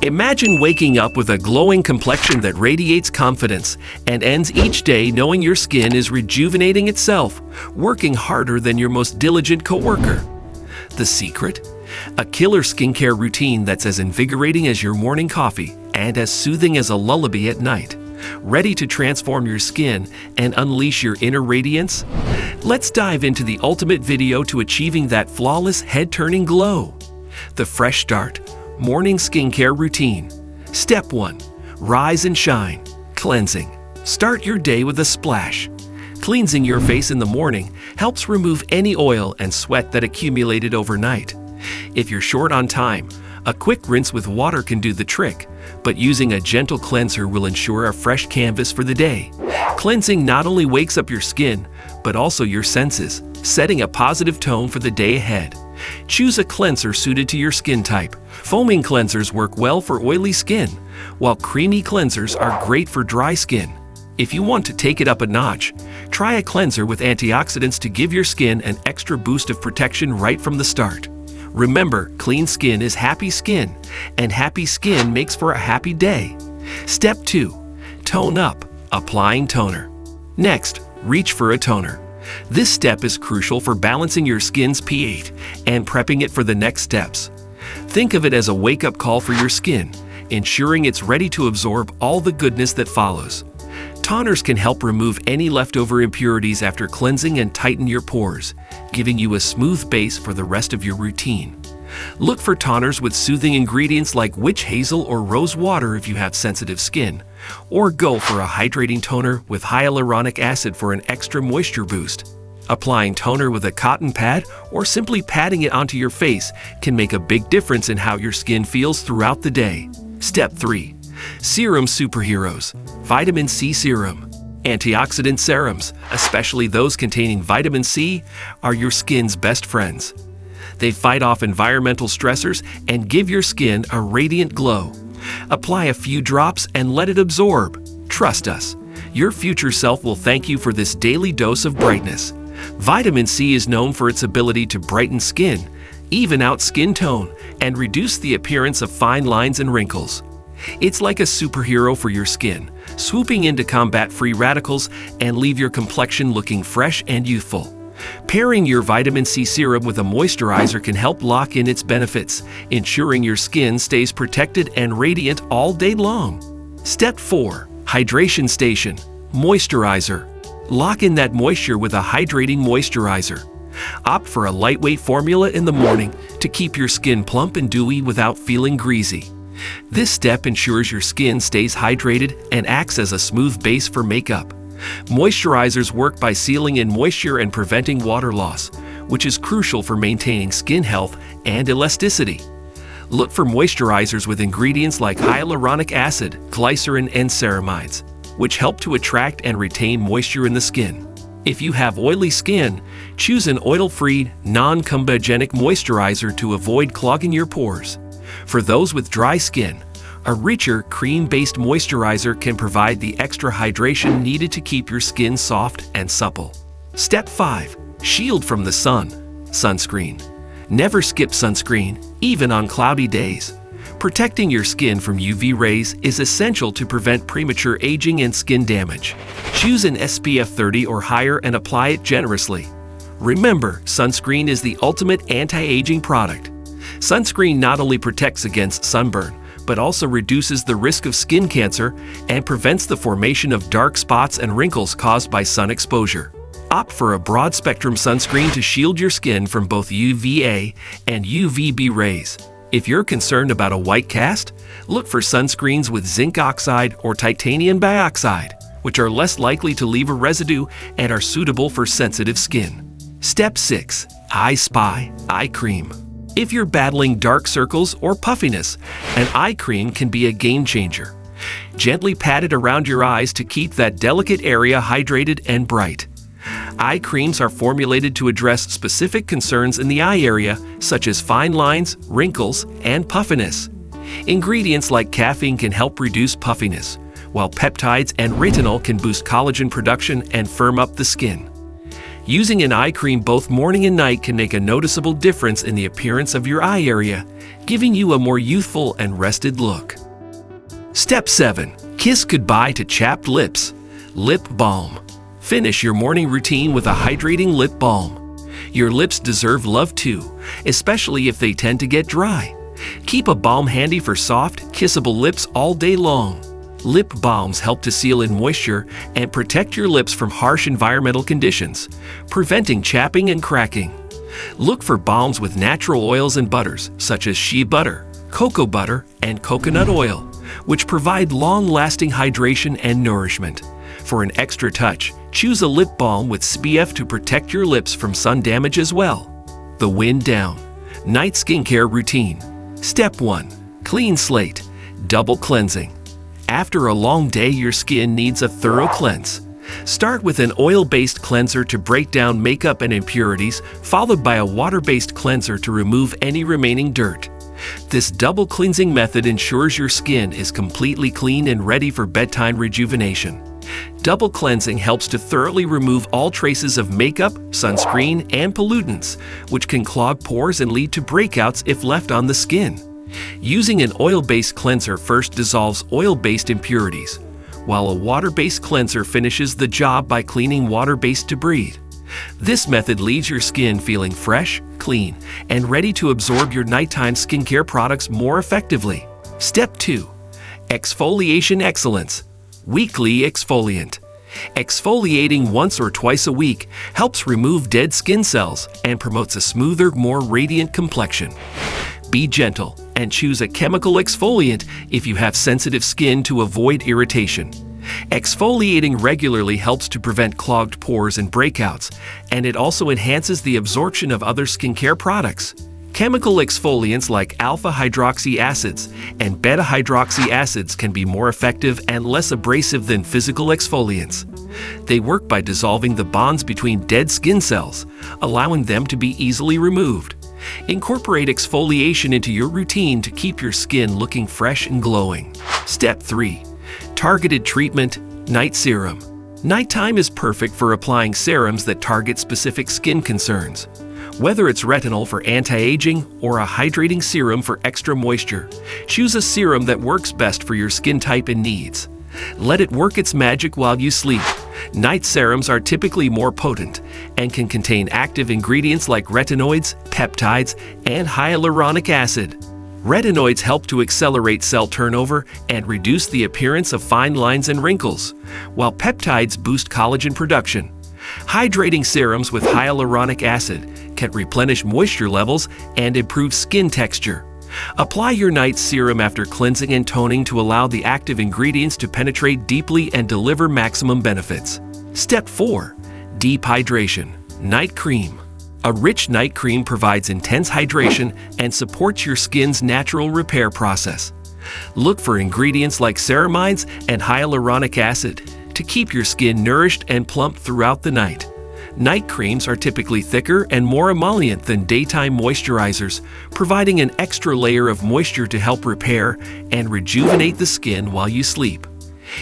Imagine waking up with a glowing complexion that radiates confidence and ends each day knowing your skin is rejuvenating itself, working harder than your most diligent coworker. The secret? A killer skincare routine that's as invigorating as your morning coffee and as soothing as a lullaby at night. Ready to transform your skin and unleash your inner radiance? Let's dive into the ultimate video to achieving that flawless, head-turning glow. The Fresh Start Morning Skincare Routine. Step 1. Rise and Shine. Cleansing. Start your day with a splash. Cleansing your face in the morning helps remove any oil and sweat that accumulated overnight. If you're short on time, a quick rinse with water can do the trick, but using a gentle cleanser will ensure a fresh canvas for the day. Cleansing not only wakes up your skin, but also your senses, setting a positive tone for the day ahead. Choose a cleanser suited to your skin type. Foaming cleansers work well for oily skin, while creamy cleansers are great for dry skin. If you want to take it up a notch, try a cleanser with antioxidants to give your skin an extra boost of protection right from the start. Remember, clean skin is happy skin, and happy skin makes for a happy day. Step 2. Tone up. Applying toner. Next, reach for a toner. This step is crucial for balancing your skin's pH and prepping it for the next steps. Think of it as a wake-up call for your skin, ensuring it's ready to absorb all the goodness that follows. Toners can help remove any leftover impurities after cleansing and tighten your pores, giving you a smooth base for the rest of your routine. Look for toners with soothing ingredients like witch hazel or rose water if you have sensitive skin, or go for a hydrating toner with hyaluronic acid for an extra moisture boost. Applying toner with a cotton pad or simply patting it onto your face can make a big difference in how your skin feels throughout the day. Step 3. Serum Superheroes. Vitamin C Serum. Antioxidant serums, especially those containing vitamin C, are your skin's best friends. They fight off environmental stressors and give your skin a radiant glow. Apply a few drops and let it absorb. Trust us, your future self will thank you for this daily dose of brightness. Vitamin C is known for its ability to brighten skin, even out skin tone, and reduce the appearance of fine lines and wrinkles. It's like a superhero for your skin, swooping in to combat free radicals and leave your complexion looking fresh and youthful. Pairing your vitamin C serum with a moisturizer can help lock in its benefits, ensuring your skin stays protected and radiant all day long. Step 4. Hydration Station. Moisturizer. Lock in that moisture with a hydrating moisturizer. Opt for a lightweight formula in the morning to keep your skin plump and dewy without feeling greasy. This step ensures your skin stays hydrated and acts as a smooth base for makeup. Moisturizers work by sealing in moisture and preventing water loss, which is crucial for maintaining skin health and elasticity. Look for moisturizers with ingredients like hyaluronic acid, glycerin, and ceramides, which help to attract and retain moisture in the skin. If you have oily skin, choose an oil-free, non-comedogenic moisturizer to avoid clogging your pores. For those with dry skin, a richer, cream-based moisturizer can provide the extra hydration needed to keep your skin soft and supple. Step 5. Shield from the sun. Sunscreen. Never skip sunscreen, even on cloudy days. Protecting your skin from UV rays is essential to prevent premature aging and skin damage. Choose an SPF 30 or higher and apply it generously. Remember, sunscreen is the ultimate anti-aging product. Sunscreen not only protects against sunburn, but also reduces the risk of skin cancer and prevents the formation of dark spots and wrinkles caused by sun exposure. Opt for a broad-spectrum sunscreen to shield your skin from both UVA and UVB rays. If you're concerned about a white cast, look for sunscreens with zinc oxide or titanium dioxide, which are less likely to leave a residue and are suitable for sensitive skin. Step 6. I Spy Eye Cream. If you're battling dark circles or puffiness, an eye cream can be a game changer. Gently pat it around your eyes to keep that delicate area hydrated and bright. Eye creams are formulated to address specific concerns in the eye area, such as fine lines, wrinkles, and puffiness. Ingredients like caffeine can help reduce puffiness, while peptides and retinol can boost collagen production and firm up the skin. Using an eye cream both morning and night can make a noticeable difference in the appearance of your eye area, giving you a more youthful and rested look. Step 7. Kiss goodbye to chapped lips. Lip balm. Finish your morning routine with a hydrating lip balm. Your lips deserve love too, especially if they tend to get dry. Keep a balm handy for soft, kissable lips all day long. Lip balms help to seal in moisture and protect your lips from harsh environmental conditions, preventing chapping and cracking. Look for balms with natural oils and butters, such as shea butter, cocoa butter, and coconut oil, which provide long-lasting hydration and nourishment. For an extra touch, choose a lip balm with SPF to protect your lips from sun damage as well. The wind down. Night skincare routine. Step 1. Clean slate. Double cleansing. After a long day, your skin needs a thorough cleanse. Start with an oil-based cleanser to break down makeup and impurities, followed by a water-based cleanser to remove any remaining dirt. This double cleansing method ensures your skin is completely clean and ready for bedtime rejuvenation. Double cleansing helps to thoroughly remove all traces of makeup, sunscreen, and pollutants, which can clog pores and lead to breakouts if left on the skin. Using an oil-based cleanser first dissolves oil-based impurities, while a water-based cleanser finishes the job by cleaning water-based debris. This method leaves your skin feeling fresh, clean, and ready to absorb your nighttime skincare products more effectively. Step 2. Exfoliation excellence. Weekly exfoliant. Exfoliating once or twice a week helps remove dead skin cells and promotes a smoother, more radiant complexion. Be gentle and choose a chemical exfoliant if you have sensitive skin to avoid irritation. Exfoliating regularly helps to prevent clogged pores and breakouts, and it also enhances the absorption of other skincare products. Chemical exfoliants like alpha-hydroxy acids and beta-hydroxy acids can be more effective and less abrasive than physical exfoliants. They work by dissolving the bonds between dead skin cells, allowing them to be easily removed. Incorporate exfoliation into your routine to keep your skin looking fresh and glowing. Step 3. Targeted treatment, night serum. Nighttime is perfect for applying serums that target specific skin concerns. Whether it's retinol for anti-aging or a hydrating serum for extra moisture, choose a serum that works best for your skin type and needs. Let it work its magic while you sleep. Night serums are typically more potent and can contain active ingredients like retinoids, peptides, and hyaluronic acid. Retinoids help to accelerate cell turnover and reduce the appearance of fine lines and wrinkles, while peptides boost collagen production. Hydrating serums with hyaluronic acid can replenish moisture levels and improve skin texture. Apply your night serum after cleansing and toning to allow the active ingredients to penetrate deeply and deliver maximum benefits. Step 4. Deep hydration. Night cream. A rich night cream provides intense hydration and supports your skin's natural repair process. Look for ingredients like ceramides and hyaluronic acid to keep your skin nourished and plump throughout the night. Night creams are typically thicker and more emollient than daytime moisturizers, providing an extra layer of moisture to help repair and rejuvenate the skin while you sleep.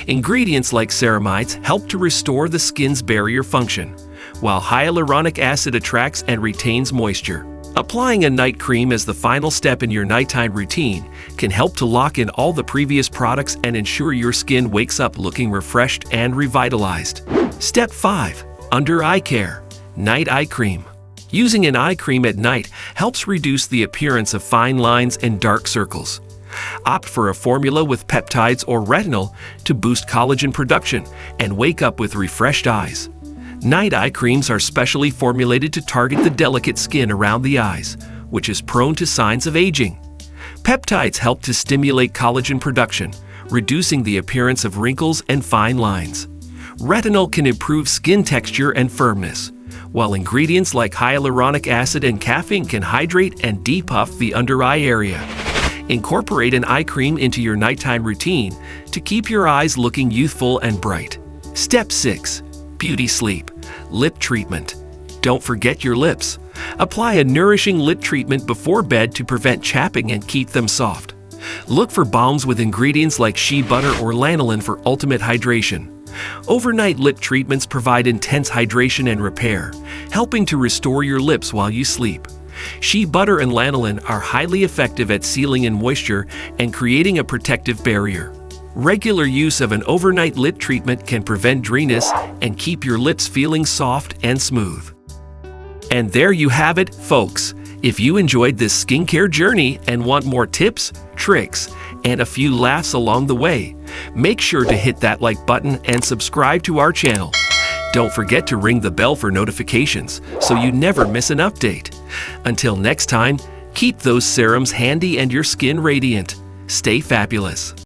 Ingredients like ceramides help to restore the skin's barrier function, while hyaluronic acid attracts and retains moisture. Applying a night cream as the final step in your nighttime routine can help to lock in all the previous products and ensure your skin wakes up looking refreshed and revitalized. Step 5. Under eye care. Night eye cream. Using an eye cream at night helps reduce the appearance of fine lines and dark circles. Opt for a formula with peptides or retinol to boost collagen production and wake up with refreshed eyes. Night eye creams are specially formulated to target the delicate skin around the eyes, which is prone to signs of aging. Peptides help to stimulate collagen production, reducing the appearance of wrinkles and fine lines. Retinol can improve skin texture and firmness, while ingredients like hyaluronic acid and caffeine can hydrate and depuff the under eye area. Incorporate an eye cream into your nighttime routine to keep your eyes looking youthful and bright. Step 6. Beauty sleep. Lip treatment. Don't forget your lips. Apply a nourishing lip treatment before bed to prevent chapping and keep them soft. Look for balms with ingredients like shea butter or lanolin for ultimate hydration. Overnight lip treatments provide intense hydration and repair, helping to restore your lips while you sleep. Shea butter and lanolin are highly effective at sealing in moisture and creating a protective barrier. Regular use of an overnight lip treatment can prevent dryness and keep your lips feeling soft and smooth. And there you have it, folks. If you enjoyed this skincare journey and want more tips, tricks, and a few laughs along the way, make sure to hit that like button and subscribe to our channel. Don't forget to ring the bell for notifications so you never miss an update. Until next time, keep those serums handy and your skin radiant. Stay fabulous.